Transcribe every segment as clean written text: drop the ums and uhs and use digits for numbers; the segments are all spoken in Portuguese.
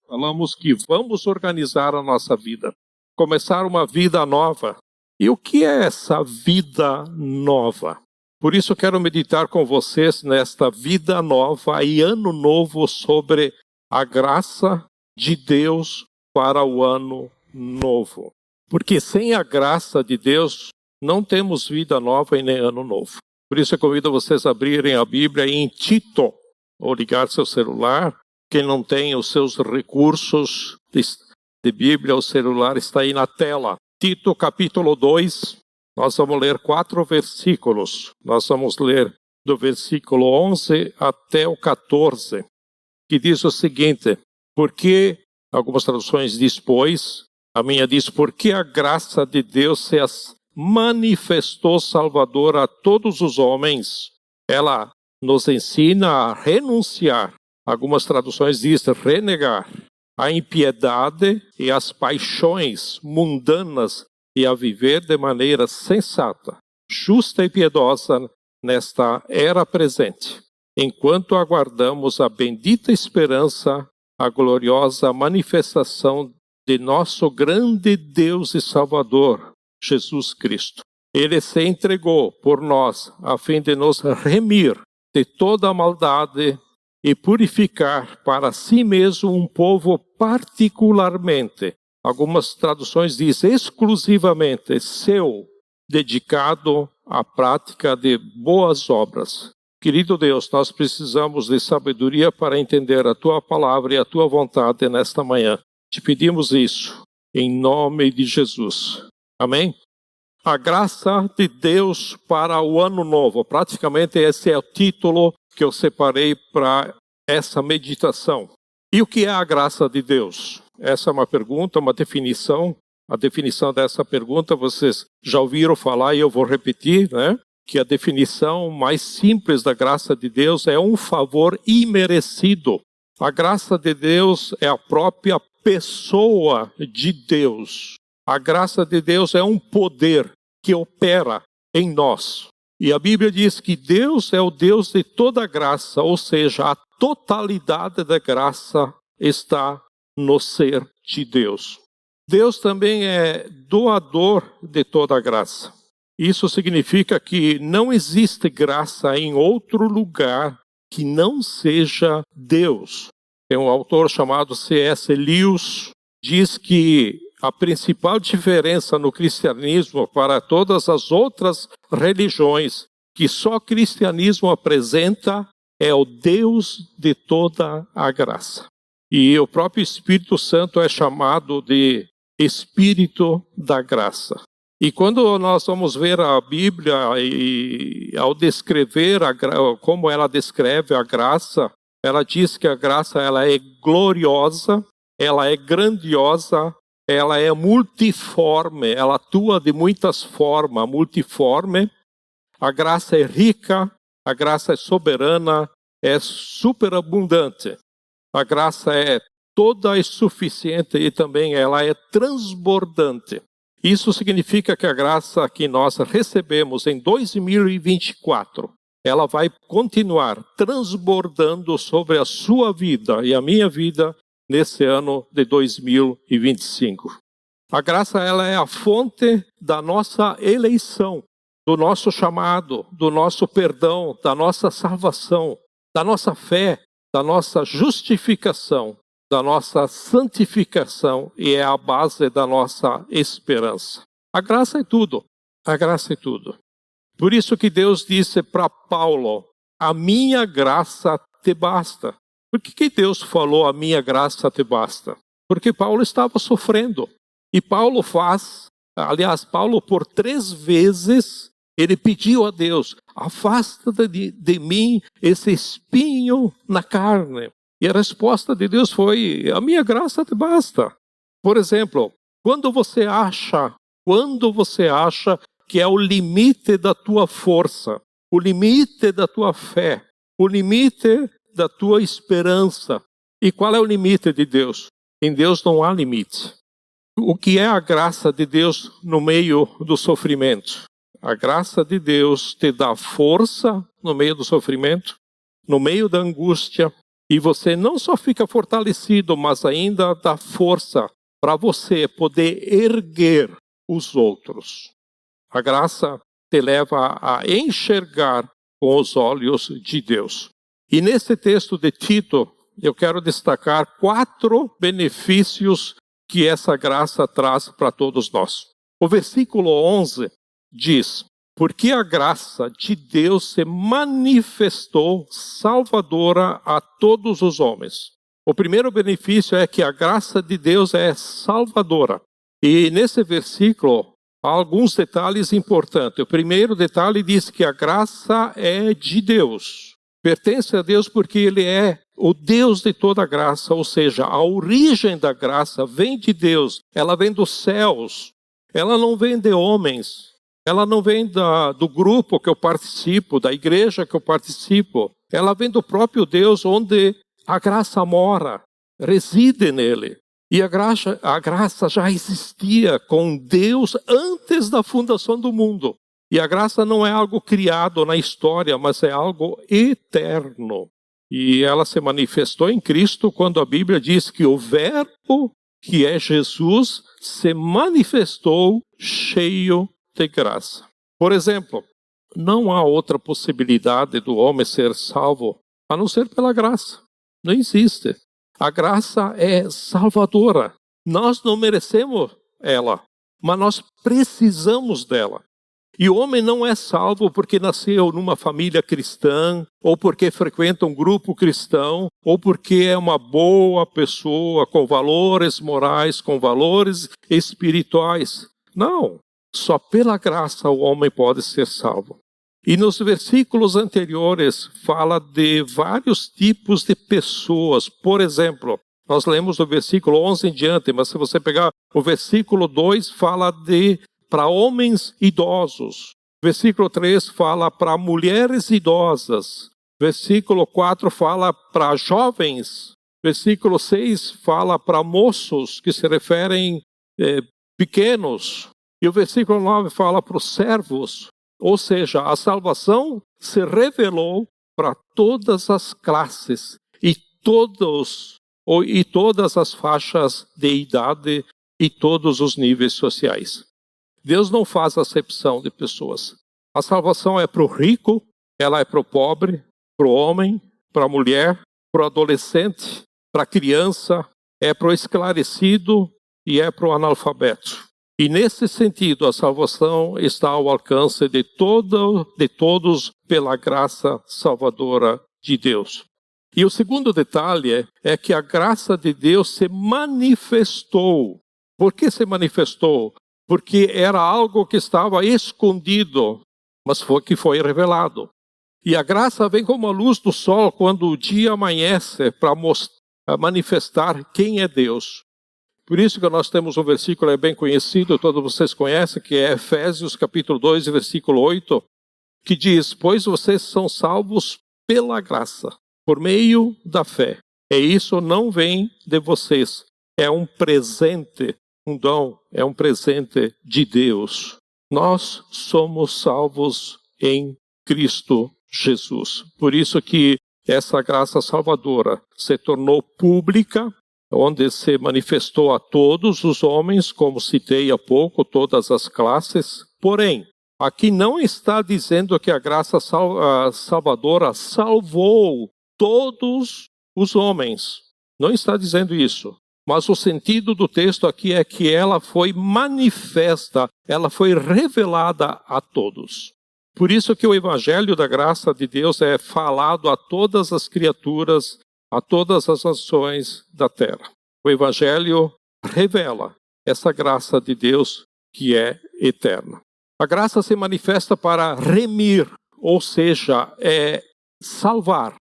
falamos que vamos organizar a nossa vida, começar uma vida nova. E o que é essa vida nova? Por isso quero meditar com vocês nesta vida nova e ano novo sobre a graça de Deus para o ano novo. Porque sem a graça de Deus, não temos vida nova e nem ano novo. Por isso eu convido vocês a abrirem a Bíblia em Tito, ou ligar seu celular. Quem não tem os seus recursos de Bíblia, o celular está aí na tela. Tito capítulo 2, nós vamos ler 4 versículos. Nós vamos ler do versículo 11 até o 14, que diz o seguinte: porque, algumas traduções diz pois, a minha diz, porque a graça de Deus se manifestou salvadora a todos os homens. Ela nos ensina a renunciar. Algumas traduções dizem renegar a impiedade e as paixões mundanas e a viver de maneira sensata, justa e piedosa nesta era presente, enquanto aguardamos a bendita esperança, a gloriosa manifestação de nosso grande Deus e Salvador, Jesus Cristo. Ele se entregou por nós a fim de nos remir de toda a maldade e purificar para si mesmo um povo particularmente, algumas traduções dizem exclusivamente seu, dedicado à prática de boas obras. Querido Deus, nós precisamos de sabedoria para entender a Tua palavra e a Tua vontade nesta manhã. Te pedimos isso, em nome de Jesus. Amém? A graça de Deus para o ano novo. Praticamente esse é o título que eu separei para essa meditação. E o que é a graça de Deus? Essa é uma pergunta, uma definição. A definição dessa pergunta vocês já ouviram falar e eu vou repetir, né? Que a definição mais simples da graça de Deus é um favor imerecido. A graça de Deus é a própria pessoa de Deus. A graça de Deus é um poder que opera em nós. E a Bíblia diz que Deus é o Deus de toda graça, ou seja, a totalidade da graça está no ser de Deus. Deus também é doador de toda a graça. Isso significa que não existe graça em outro lugar que não seja Deus. Tem um autor chamado C.S. Lewis, diz que a principal diferença no cristianismo para todas as outras religiões que só o cristianismo apresenta é o Deus de toda a graça. E o próprio Espírito Santo é chamado de Espírito da graça. E quando nós vamos ver a Bíblia e ao descrever como ela descreve a graça, ela diz que a graça ela é gloriosa, ela é grandiosa, ela é multiforme, ela atua de muitas formas, multiforme. A graça é rica, a graça é soberana, é superabundante. A graça é toda e suficiente e também ela é transbordante. Isso significa que a graça que nós recebemos em 2024, ela vai continuar transbordando sobre a sua vida e a minha vida nesse ano de 2025. A graça ela é a fonte da nossa eleição, do nosso chamado, do nosso perdão, da nossa salvação, da nossa fé, da nossa justificação, da nossa santificação e é a base da nossa esperança. A graça é tudo. A graça é tudo. Por isso que Deus disse para Paulo, a minha graça te basta. Por que Deus falou a minha graça te basta? Porque Paulo estava sofrendo. E Paulo Paulo por 3 vezes, ele pediu a Deus, afasta de mim esse espinho na carne. E a resposta de Deus foi, a minha graça te basta. Por exemplo, quando você acha que é o limite da tua força, o limite da tua fé, o limite da tua esperança. E qual é o limite de Deus? Em Deus não há limite. O que é a graça de Deus no meio do sofrimento? A graça de Deus te dá força no meio do sofrimento, no meio da angústia, E você não só fica fortalecido, mas ainda dá força para você poder erguer os outros. A graça te leva a enxergar com os olhos de Deus. E nesse texto de Tito, eu quero destacar 4 benefícios que essa graça traz para todos nós. O versículo 11 diz: porque a graça de Deus se manifestou salvadora a todos os homens. O primeiro benefício é que a graça de Deus é salvadora. E nesse versículo há alguns detalhes importantes. O primeiro detalhe diz que a graça é de Deus. Pertence a Deus porque Ele é o Deus de toda graça, ou seja, a origem da graça vem de Deus. Ela vem dos céus. Ela não vem de homens. Ela não vem do grupo que eu participo, da igreja que eu participo. Ela vem do próprio Deus, onde a graça mora, reside nele. E a graça já existia com Deus antes da fundação do mundo. E a graça não é algo criado na história, mas é algo eterno. E ela se manifestou em Cristo quando a Bíblia diz que o Verbo, que é Jesus, se manifestou cheio de graça. Por exemplo, não há outra possibilidade do homem ser salvo a não ser pela graça. Não existe. A graça é salvadora. Nós não merecemos ela, mas nós precisamos dela. E o homem não é salvo porque nasceu numa família cristã, ou porque frequenta um grupo cristão, ou porque é uma boa pessoa com valores morais, com valores espirituais. Não. Só pela graça o homem pode ser salvo. E nos versículos anteriores fala de vários tipos de pessoas. Por exemplo, nós lemos do versículo 11 em diante, mas se você pegar o versículo 2, fala para homens idosos. Versículo 3 fala para mulheres idosas. Versículo 4 fala para jovens. Versículo 6 fala para moços, que se referem pequenos. E o versículo 9 fala para os servos. Ou seja, a salvação se revelou para todas as classes e todas as faixas de idade e todos os níveis sociais. Deus não faz acepção de pessoas. A salvação é para o rico, ela é para o pobre, para o homem, para a mulher, para o adolescente, para a criança, é para o esclarecido e é para o analfabeto. E nesse sentido, a salvação está ao alcance de todos pela graça salvadora de Deus. E o segundo detalhe é que a graça de Deus se manifestou. Por que se manifestou? Porque era algo que estava escondido, mas que foi revelado. E a graça vem como a luz do sol quando o dia amanhece para manifestar quem é Deus. Por isso que nós temos um versículo bem conhecido, todos vocês conhecem, que é Efésios capítulo 2, versículo 8, que diz: pois vocês são salvos pela graça, por meio da fé. E isso não vem de vocês, é um presente, um dom, é um presente de Deus. Nós somos salvos em Cristo Jesus. Por isso que essa graça salvadora se tornou pública, onde se manifestou a todos os homens, como citei há pouco, todas as classes. Porém, aqui não está dizendo que a graça salvadora salvou todos os homens. Não está dizendo isso. Mas o sentido do texto aqui é que ela foi manifesta, ela foi revelada a todos. Por isso que o evangelho da graça de Deus é falado a todas as criaturas, a todas as nações da terra. O Evangelho revela essa graça de Deus que é eterna. A graça se manifesta para remir, ou seja, é salvar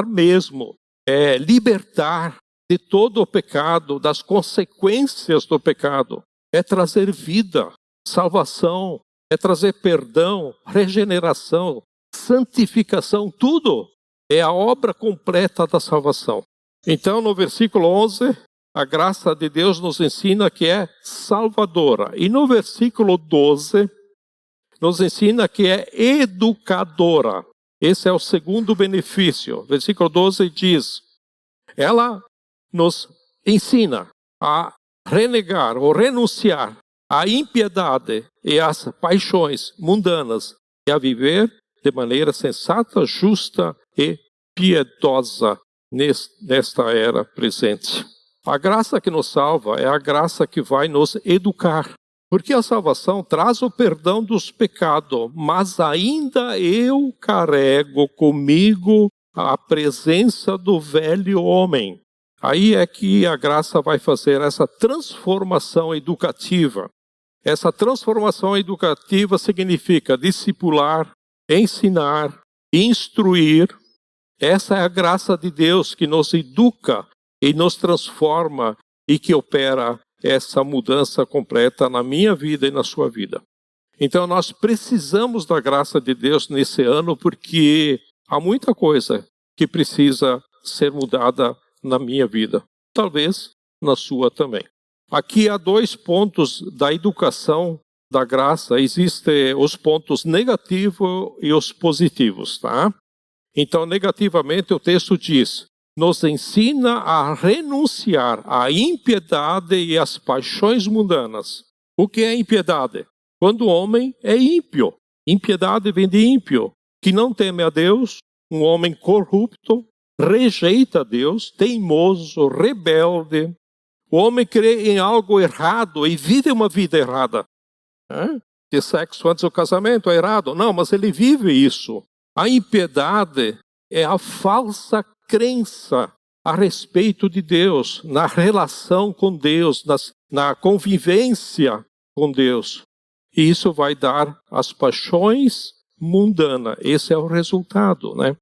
mesmo, é libertar de todo o pecado, das consequências do pecado, é trazer vida, salvação, é trazer perdão, regeneração, santificação, tudo. É a obra completa da salvação. Então, no versículo 11, a graça de Deus nos ensina que é salvadora. E no versículo 12, nos ensina que é educadora. Esse é o segundo benefício. Versículo 12 diz: Ela nos ensina a renegar ou renunciar à impiedade e às paixões mundanas e a viver de maneira sensata, justa e piedosa nesta era presente. A graça que nos salva é a graça que vai nos educar. Porque a salvação traz o perdão dos pecados, mas ainda eu carrego comigo a presença do velho homem. Aí é que a graça vai fazer essa transformação educativa. Essa transformação educativa significa discipular, ensinar, instruir. Essa é a graça de Deus que nos educa e nos transforma e que opera essa mudança completa na minha vida e na sua vida. Então nós precisamos da graça de Deus nesse ano porque há muita coisa que precisa ser mudada na minha vida. Talvez na sua também. Aqui há 2 pontos da educação da graça. Existem os pontos negativos e os positivos, tá? Então, negativamente, o texto diz: nos ensina a renunciar à impiedade e às paixões mundanas. O que é impiedade? Quando o homem é ímpio. Impiedade vem de ímpio, que não teme a Deus, um homem corrupto, rejeita a Deus, teimoso, rebelde. O homem crê em algo errado e vive uma vida errada. Ter sexo antes do casamento é errado. Não, mas ele vive isso. A impiedade é a falsa crença a respeito de Deus, na relação com Deus, na convivência com Deus. E isso vai dar as paixões mundanas. Esse é o resultado, né?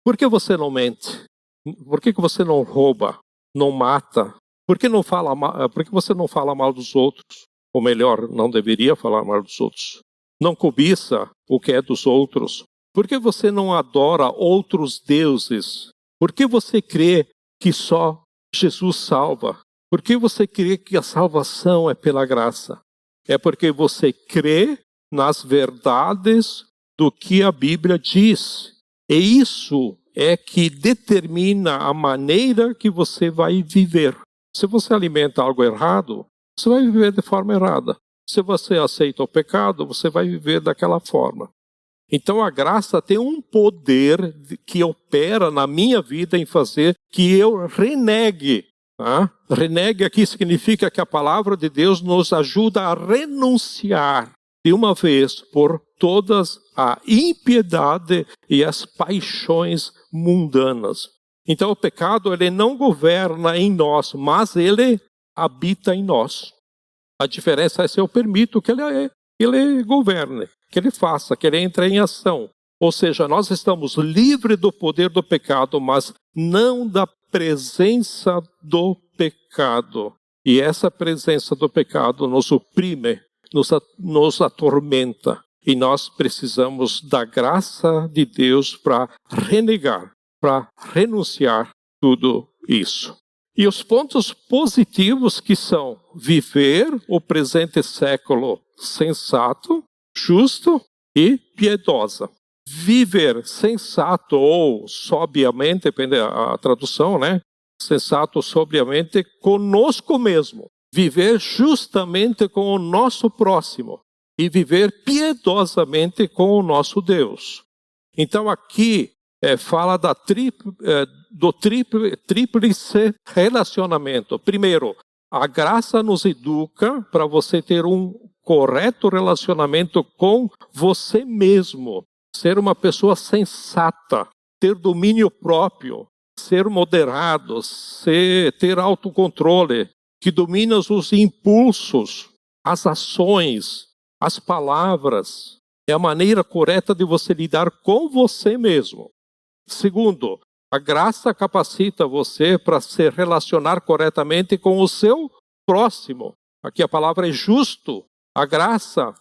Por que você não mente? Por que você não rouba, não mata? Por que você não fala mal dos outros? Ou melhor, não deveria falar mal dos outros. Não cobiça o que é dos outros. Por que você não adora outros deuses? Por que você crê que só Jesus salva? Por que você crê que a salvação é pela graça? É porque você crê nas verdades do que a Bíblia diz. E isso é que determina a maneira que você vai viver. Se você alimenta algo errado, você vai viver de forma errada. Se você aceita o pecado, você vai viver daquela forma. Então a graça tem um poder que opera na minha vida em fazer que eu renegue. Tá? Renegue aqui significa que a palavra de Deus nos ajuda a renunciar de uma vez por todas a impiedade e as paixões mundanas. Então o pecado ele não governa em nós, mas ele habita em nós. A diferença é se eu permito que ele governe, que ele faça, que ele entre em ação. Ou seja, nós estamos livres do poder do pecado, mas não da presença do pecado. E essa presença do pecado nos oprime, nos atormenta. E nós precisamos da graça de Deus para renegar, para renunciar tudo isso. E os pontos positivos que são viver o presente século sensato, justo e piedosa. Viver sensato ou sobriamente, depende da tradução, né? Sensato, sobriamente, conosco mesmo. Viver justamente com o nosso próximo. E viver piedosamente com o nosso Deus. Então aqui fala do tríplice relacionamento. Primeiro, a graça nos educa para você ter um correto relacionamento com você mesmo. Ser uma pessoa sensata, ter domínio próprio, ser moderado, ter autocontrole, que domina os impulsos, as ações, as palavras. É a maneira correta de você lidar com você mesmo. Segundo, a graça capacita você para se relacionar corretamente com o seu próximo. Aqui a palavra é justo. A graça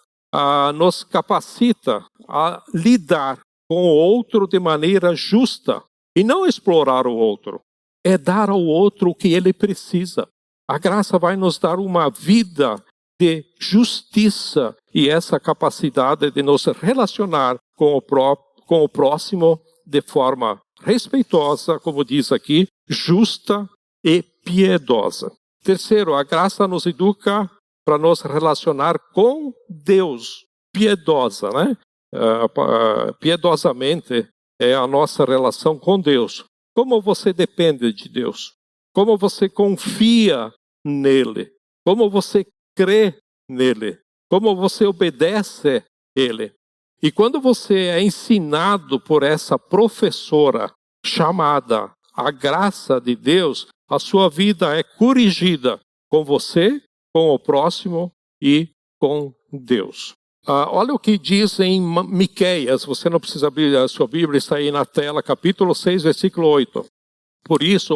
nos capacita a lidar com o outro de maneira justa e não explorar o outro. É dar ao outro o que ele precisa. A graça vai nos dar uma vida de justiça e essa capacidade de nos relacionar com o próximo de forma respeitosa, como diz aqui, justa e piedosa. Terceiro, a graça nos educa para nos relacionar com Deus, piedosa, né? Piedosamente é a nossa relação com Deus. Como você depende de Deus? Como você confia nele? Como você crê nele? Como você obedece a ele? E quando você é ensinado por essa professora chamada a graça de Deus, a sua vida é corrigida com você, com o próximo e com Deus. Olha o que diz em Miqueias, você não precisa abrir a sua Bíblia, está aí na tela, capítulo 6, versículo 8. Por isso,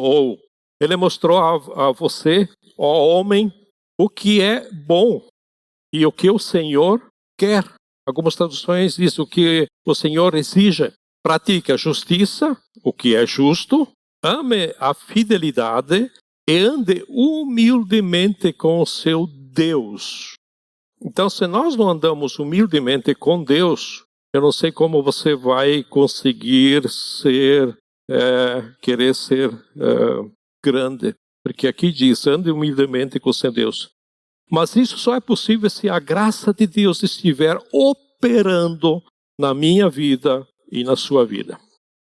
ele mostrou a você, ó homem, o que é bom e o que o Senhor quer. Algumas traduções dizem o que o Senhor exige. Pratique a justiça, o que é justo, ame a fidelidade e ande humildemente com o seu Deus. Então, se nós não andamos humildemente com Deus, eu não sei como você vai conseguir querer ser grande. Porque aqui diz, ande humildemente com o seu Deus. Mas isso só é possível se a graça de Deus estiver operando na minha vida e na sua vida.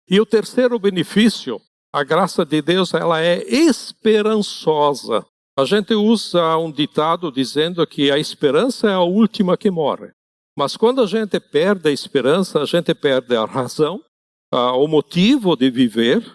E o terceiro benefício, a graça de Deus, ela é esperançosa. A gente usa um ditado dizendo que a esperança é a última que morre. Mas quando a gente perde a esperança, a gente perde a razão, o motivo de viver,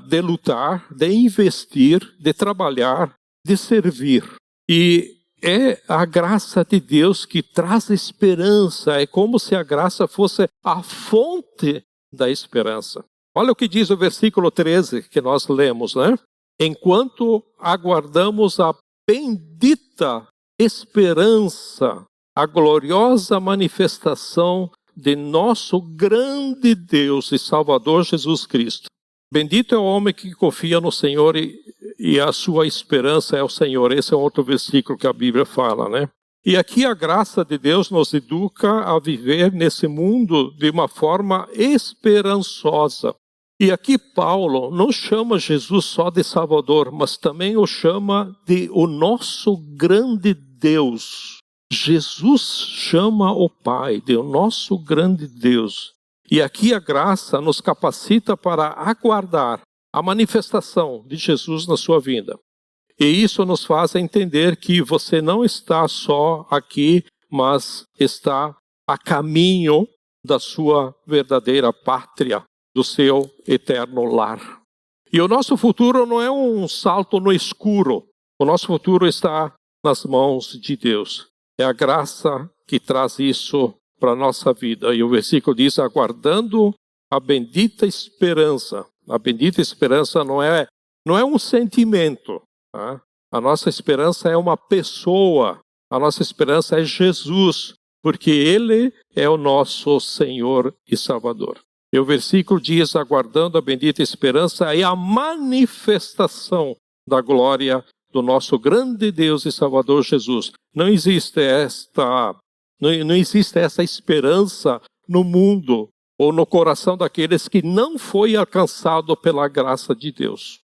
de lutar, de investir, de trabalhar, de servir. E é a graça de Deus que traz esperança. É como se a graça fosse a fonte da esperança. Olha o que diz o versículo 13 que nós lemos, né? Enquanto aguardamos a bendita esperança, a gloriosa manifestação de nosso grande Deus e Salvador Jesus Cristo. Bendito é o homem que confia no Senhor e a sua esperança é o Senhor. Esse é outro versículo que a Bíblia fala, né? E aqui a graça de Deus nos educa a viver nesse mundo de uma forma esperançosa. E aqui Paulo não chama Jesus só de Salvador, mas também o chama de o nosso grande Deus. Jesus chama o Pai de o nosso grande Deus. E aqui a graça nos capacita para aguardar a manifestação de Jesus na sua vida. E isso nos faz entender que você não está só aqui, mas está a caminho da sua verdadeira pátria, do seu eterno lar. E o nosso futuro não é um salto no escuro. O nosso futuro está nas mãos de Deus. É a graça que traz isso para a nossa vida. E o versículo diz, aguardando a bendita esperança. A bendita esperança não é um sentimento. Tá? A nossa esperança é uma pessoa. A nossa esperança é Jesus, porque Ele é o nosso Senhor e Salvador. E o versículo diz, aguardando a bendita esperança e a manifestação da glória do nosso grande Deus e Salvador Jesus. Não existe essa esperança no mundo ou no coração daqueles que não foi alcançado pela graça de Deus.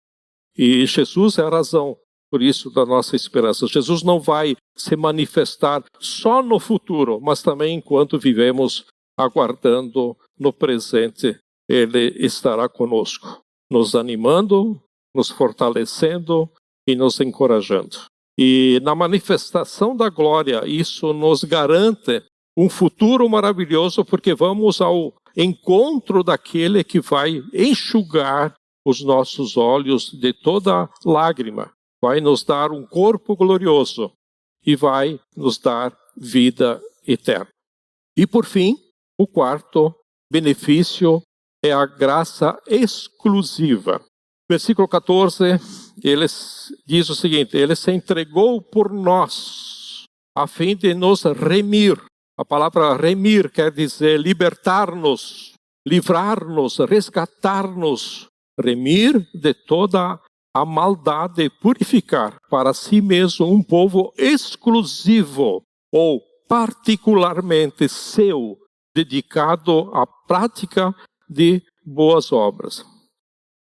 E Jesus é a razão por isso da nossa esperança. Jesus não vai se manifestar só no futuro, mas também enquanto vivemos aguardando no presente, Ele estará conosco, nos animando, nos fortalecendo e nos encorajando. E na manifestação da glória, isso nos garante um futuro maravilhoso, porque vamos ao encontro daquele que vai enxugar os nossos olhos de toda lágrima, vai nos dar um corpo glorioso e vai nos dar vida eterna. E por fim, o quarto benefício é a graça exclusiva. Versículo 14, ele diz o seguinte, ele se entregou por nós, a fim de nos remir. A palavra remir quer dizer libertar-nos, livrar-nos, resgatar-nos, remir de toda a maldade e purificar para si mesmo um povo exclusivo ou particularmente seu, dedicado à prática de boas obras.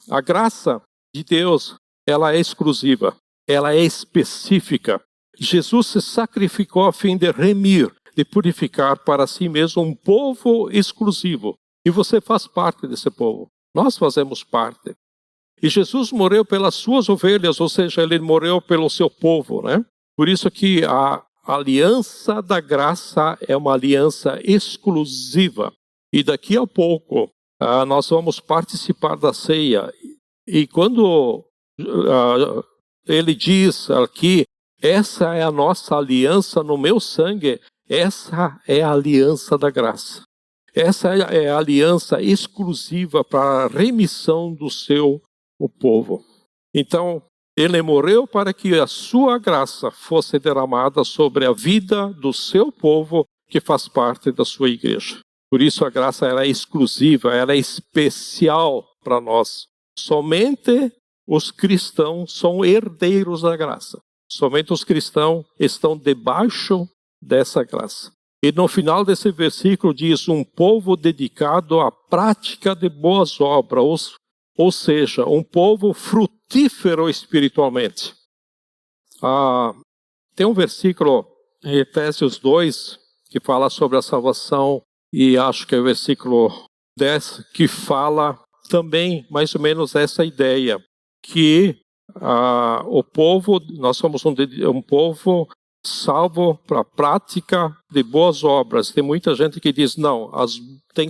A graça de Deus, ela é exclusiva, ela é específica. Jesus se sacrificou a fim de remir, de purificar para si mesmo um povo exclusivo. E você faz parte desse povo. Nós fazemos parte. E Jesus morreu pelas suas ovelhas, ou seja, ele morreu pelo seu povo, né? Por isso que a aliança da graça é uma aliança exclusiva. E daqui a pouco nós vamos participar da ceia. E quando ele diz aqui, essa é a nossa aliança no meu sangue, essa é a aliança da graça. Essa é a aliança exclusiva para a remissão do seu povo. Então, ele morreu para que a sua graça fosse derramada sobre a vida do seu povo que faz parte da sua igreja. Por isso a graça ela é exclusiva, ela é especial para nós. Somente os cristãos são herdeiros da graça. Somente os cristãos estão debaixo dessa graça. E no final desse versículo diz, um povo dedicado à prática de boas obras, ou seja, um povo frutífero espiritualmente. Tem um versículo em Efésios 2 que fala sobre a salvação, e acho que é o versículo 10 que fala também mais ou menos essa ideia, que o povo, nós somos um povo salvo para a prática de boas obras. Tem muita gente que diz, não, tem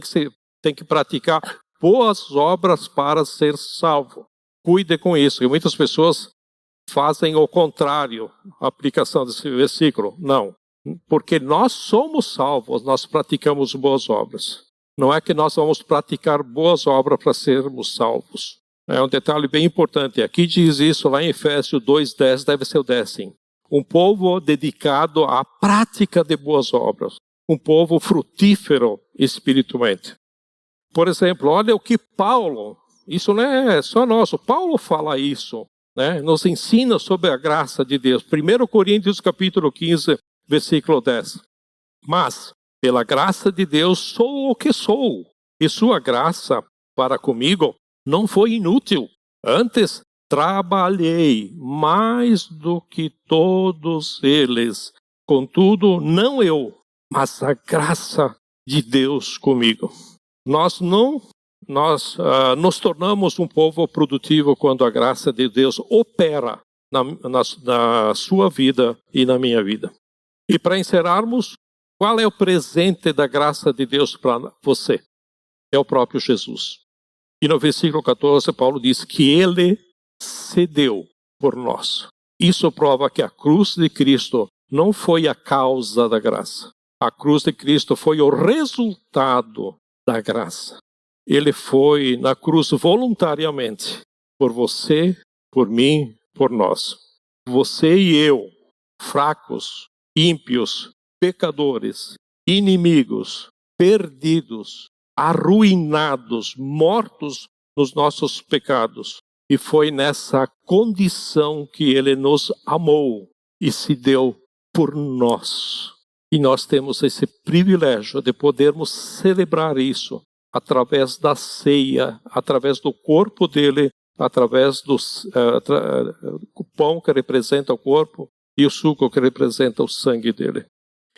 que praticar boas obras para ser salvo. Cuide com isso. E muitas pessoas fazem o contrário, a aplicação desse versículo. Não, porque nós somos salvos, nós praticamos boas obras. Não é que nós vamos praticar boas obras para sermos salvos. É um detalhe bem importante. Aqui diz isso lá em Efésios 2:10, deve ser o 10. Um povo dedicado à prática de boas obras. Um povo frutífero espiritualmente. Por exemplo, olha o que Paulo, isso não é só nosso, Paulo fala isso, né? Nos ensina sobre a graça de Deus. 1 Coríntios capítulo 15, versículo 10. Mas, pela graça de Deus, sou o que sou, e sua graça para comigo não foi inútil. Antes, trabalhei mais do que todos eles. Contudo, não eu, mas a graça de Deus comigo. Nós nos tornamos um povo produtivo quando a graça de Deus opera na sua vida e na minha vida. E para encerrarmos, qual é o presente da graça de Deus para você? É o próprio Jesus. E no versículo 14, Paulo diz que ele cedeu por nós. Isso prova que a cruz de Cristo não foi a causa da graça. A cruz de Cristo foi o resultado da graça. Ele foi na cruz voluntariamente, por você, por mim, por nós. Você e eu, fracos, ímpios, pecadores, inimigos, perdidos, arruinados, mortos nos nossos pecados. E foi nessa condição que ele nos amou e se deu por nós. E nós temos esse privilégio de podermos celebrar isso através da ceia, através do corpo dele, através do pão que representa o corpo e o suco que representa o sangue dele.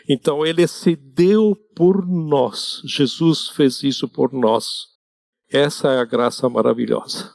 Então ele se deu por nós. Jesus fez isso por nós. Essa é a graça maravilhosa.